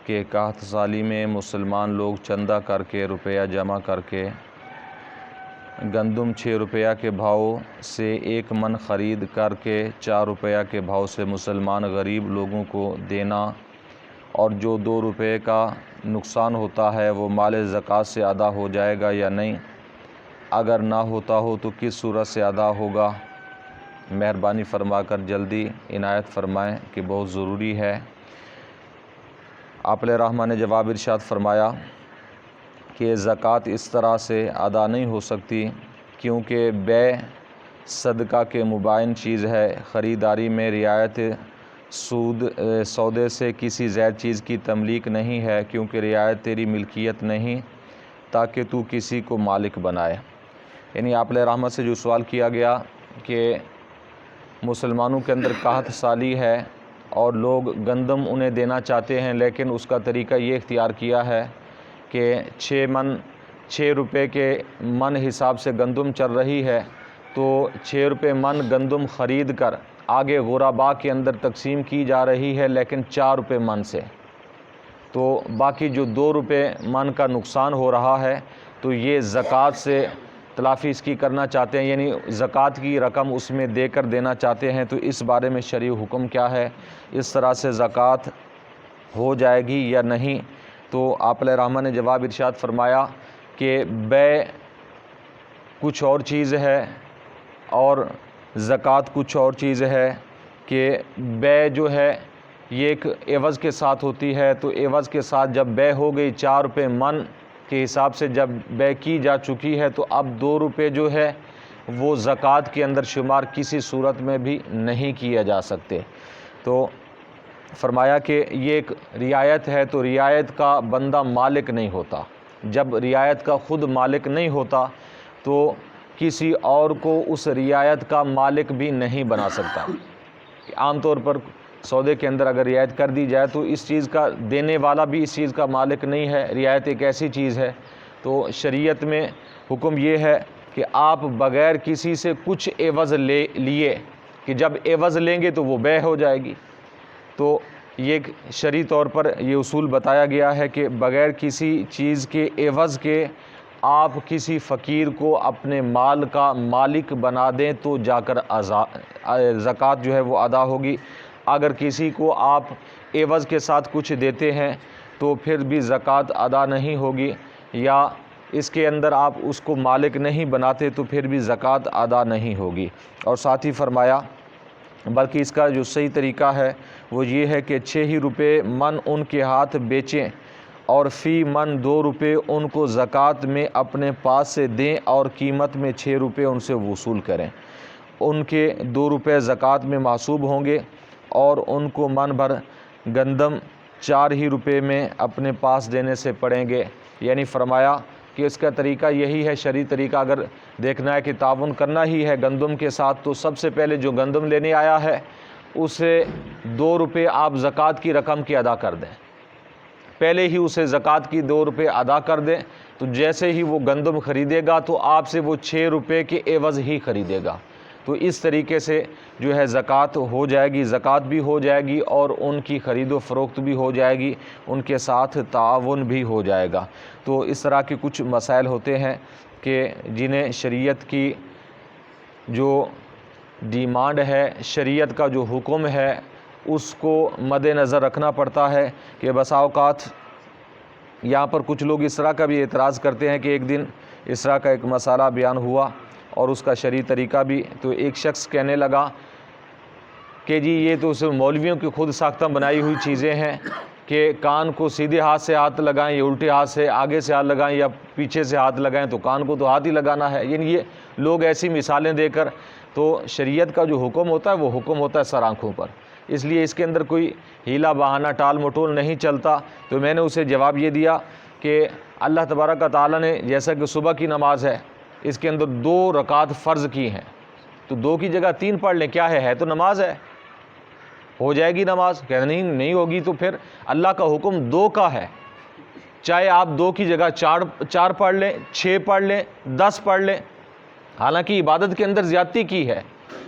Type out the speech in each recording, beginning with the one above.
کہ قحط سالی میں مسلمان لوگ چندہ کر کے روپیہ جمع کر کے گندم 6 روپیہ کے بھاؤ سے 1 من خرید کر کے 4 روپیہ کے بھاؤ سے مسلمان غریب لوگوں کو دینا، اور جو 2 روپے کا نقصان ہوتا ہے وہ مال زکوٰۃ سے ادا ہو جائے گا یا نہیں؟ اگر نہ ہوتا ہو تو کس صورت سے ادا ہوگا؟ مہربانی فرما کر جلدی عنایت فرمائیں کہ بہت ضروری ہے۔ آپ علیہ الرحمٰ نے جواب ارشاد فرمایا کہ زکوٰۃ اس طرح سے ادا نہیں ہو سکتی، کیونکہ بیع صدقہ کے مبائن چیز ہے۔ خریداری میں رعایت سودے سے کسی زائد چیز کی تملیک نہیں ہے، کیونکہ رعایت تیری ملکیت نہیں تاکہ تو کسی کو مالک بنائے۔ یعنی آپ علیہ الرحمٰ سے جو سوال کیا گیا کہ مسلمانوں کے اندر قحط سالی ہے اور لوگ گندم انہیں دینا چاہتے ہیں، لیکن اس کا طریقہ یہ اختیار کیا ہے کہ 6 روپے کے من حساب سے گندم چل رہی ہے، تو 6 روپے من گندم خرید کر آگے غرباء کے اندر تقسیم کی جا رہی ہے، لیکن 4 روپے من سے، تو باقی جو 2 روپے من کا نقصان ہو رہا ہے تو یہ زکوٰۃ سے تلافی اس کی کرنا چاہتے ہیں، یعنی زکوٰۃ کی رقم اس میں دے کر دینا چاہتے ہیں۔ تو اس بارے میں شرعی حکم کیا ہے؟ اس طرح سے زکوٰۃ ہو جائے گی یا نہیں؟ تو آپ علیہ الرحمٰ نے جواب ارشاد فرمایا کہ بیع کچھ اور چیز ہے اور زکوٰۃ کچھ اور چیز ہے، کہ بیع جو ہے یہ ایک عوض کے ساتھ ہوتی ہے، تو عوض کے ساتھ جب بیع ہو گئی 4 روپے من کے حساب سے جب بیع کی جا چکی ہے، تو اب 2 روپے جو ہے وہ زکوٰۃ کے اندر شمار کسی صورت میں بھی نہیں کیا جا سکتے۔ تو فرمایا کہ یہ ایک رعایت ہے، تو رعایت کا بندہ مالک نہیں ہوتا۔ جب رعایت کا خود مالک نہیں ہوتا تو کسی اور کو اس رعایت کا مالک بھی نہیں بنا سکتا۔ عام طور پر سودے کے اندر اگر رعایت کر دی جائے تو اس چیز کا دینے والا بھی اس چیز کا مالک نہیں ہے۔ رعایت ایک ایسی چیز ہے، تو شریعت میں حکم یہ ہے کہ آپ بغیر کسی سے کچھ عوض لیے، کہ جب عوض لیں گے تو وہ بیع ہو جائے گی۔ تو یہ ایک شرعی طور پر یہ اصول بتایا گیا ہے کہ بغیر کسی چیز کے عوض کے آپ کسی فقیر کو اپنے مال کا مالک بنا دیں تو جا کر زکوٰۃ جو ہے وہ ادا ہوگی۔ اگر کسی کو آپ عوض کے ساتھ کچھ دیتے ہیں تو پھر بھی زکوٰۃ ادا نہیں ہوگی، یا اس کے اندر آپ اس کو مالک نہیں بناتے تو پھر بھی زکوٰۃ ادا نہیں ہوگی۔ اور ساتھ ہی فرمایا بلکہ اس کا جو صحیح طریقہ ہے وہ یہ ہے کہ 6 ہی روپے من ان کے ہاتھ بیچیں اور فی من 2 روپے ان کو زکوٰۃ میں اپنے پاس سے دیں، اور قیمت میں 6 روپے ان سے وصول کریں۔ ان کے 2 روپے زکوٰۃ میں محسوب ہوں گے، اور ان کو من بھر گندم 4 ہی روپے میں اپنے پاس دینے سے پڑیں گے۔ یعنی فرمایا کہ اس کا طریقہ یہی ہے، شرعی طریقہ اگر دیکھنا ہے کہ تعاون کرنا ہی ہے گندم کے ساتھ، تو سب سے پہلے جو گندم لینے آیا ہے اسے 2 روپے آپ زکوٰۃ کی رقم کی ادا کر دیں، پہلے ہی اسے زکوٰۃ کی 2 روپے ادا کر دیں، تو جیسے ہی وہ گندم خریدے گا تو آپ سے وہ 6 روپے کے عوض ہی خریدے گا۔ تو اس طریقے سے جو ہے زکوٰۃ ہو جائے گی، زکوٰۃ بھی ہو جائے گی اور ان کی خرید و فروخت بھی ہو جائے گی، ان کے ساتھ تعاون بھی ہو جائے گا۔ تو اس طرح کے کچھ مسائل ہوتے ہیں کہ جنہیں شریعت کی جو ڈیمانڈ ہے، شریعت کا جو حکم ہے، اس کو مد نظر رکھنا پڑتا ہے کہ بسا اوقات یہاں پر کچھ لوگ اس طرح کا بھی اعتراض کرتے ہیں کہ ایک دن اس طرح کا ایک مسئلہ بیان ہوا اور اس کا شرعی طریقہ بھی، تو ایک شخص کہنے لگا کہ جی یہ تو صرف مولویوں کی خود ساختہ بنائی ہوئی چیزیں ہیں کہ کان کو سیدھے ہاتھ سے ہاتھ لگائیں یا الٹے ہاتھ سے آگے سے ہاتھ لگائیں یا پیچھے سے ہاتھ لگائیں، تو کان کو تو ہاتھ ہی لگانا ہے۔ یعنی یہ لوگ ایسی مثالیں دے کر، تو شریعت کا جو حکم ہوتا ہے وہ حکم ہوتا ہے سر آنکھوں پر، اس لیے اس کے اندر کوئی ہیلا بہانہ ٹال مٹول نہیں چلتا۔ تو میں نے اسے جواب یہ دیا کہ اللہ تبارک و تعالیٰ نے جیسا کہ صبح کی نماز ہے اس کے اندر 2 رکعت فرض کی ہیں، تو 2 کی جگہ 3 پڑھ لیں، کیا ہے تو نماز ہے، ہو جائے گی نماز۔ کہ نہیں ہوگی، تو پھر اللہ کا حکم 2 کا ہے، چاہے آپ 2 کی جگہ 4 پڑھ لیں، 6 پڑھ لیں، 10 پڑھ لیں۔ حالانکہ عبادت کے اندر زیادتی کی ہے،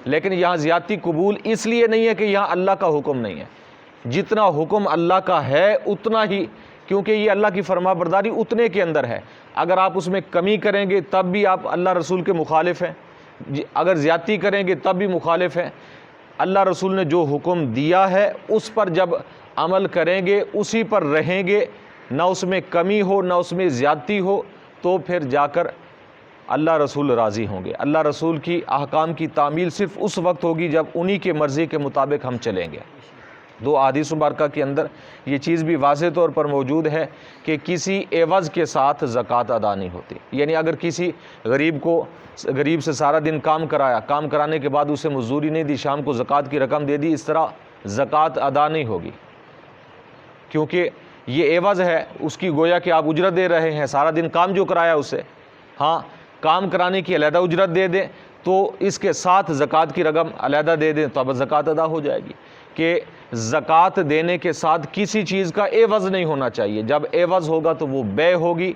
لیکن یہاں زیادتی قبول اس لیے نہیں ہے کہ یہاں اللہ کا حکم نہیں ہے، جتنا حکم اللہ کا ہے اتنا ہی، کیونکہ یہ اللہ کی فرما برداری اتنے کے اندر ہے۔ اگر آپ اس میں کمی کریں گے تب بھی آپ اللہ رسول کے مخالف ہیں، اگر زیادتی کریں گے تب بھی مخالف ہیں۔ اللہ رسول نے جو حکم دیا ہے اس پر جب عمل کریں گے، اسی پر رہیں گے، نہ اس میں کمی ہو نہ اس میں زیادتی ہو، تو پھر جا کر اللہ رسول راضی ہوں گے۔ اللہ رسول کی احکام کی تعمیل صرف اس وقت ہوگی جب انہی کے مرضی کے مطابق ہم چلیں گے۔ دو احادیث مبارکہ کے اندر یہ چیز بھی واضح طور پر موجود ہے کہ کسی عوض کے ساتھ زکوٰۃ ادا نہیں ہوتی۔ یعنی اگر کسی غریب سے سارا دن کام کرایا، کام کرانے کے بعد اسے مزدوری نہیں دی، شام کو زکوٰۃ کی رقم دے دی، اس طرح زکوٰۃ ادا نہیں ہوگی، کیونکہ یہ عوض ہے اس کی، گویا کہ آپ اجرت دے رہے ہیں، سارا دن کام جو کرایا اسے، ہاں کام کرانے کی علیحدہ اجرت دے دیں تو اس کے ساتھ زکوٰۃ کی رقم علیحدہ دے دیں تو اب زکوٰۃ ادا ہو جائے گی۔ کہ زکوٰۃ دینے کے ساتھ کسی چیز کا عوض نہیں ہونا چاہیے، جب عوض ہوگا تو وہ بیع ہوگی،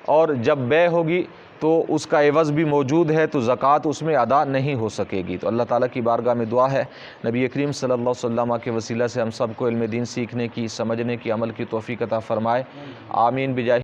اور جب بیع ہوگی تو اس کا عوض بھی موجود ہے تو زکوٰۃ اس میں ادا نہیں ہو سکے گی۔ تو اللہ تعالیٰ کی بارگاہ میں دعا ہے نبی کریم صلی اللہ علیہ وسلم کے وسیلہ سے ہم سب کو علم دین سیکھنے کی، سمجھنے کی، عمل کی توفیق عطا فرمائے، آمین بجاہ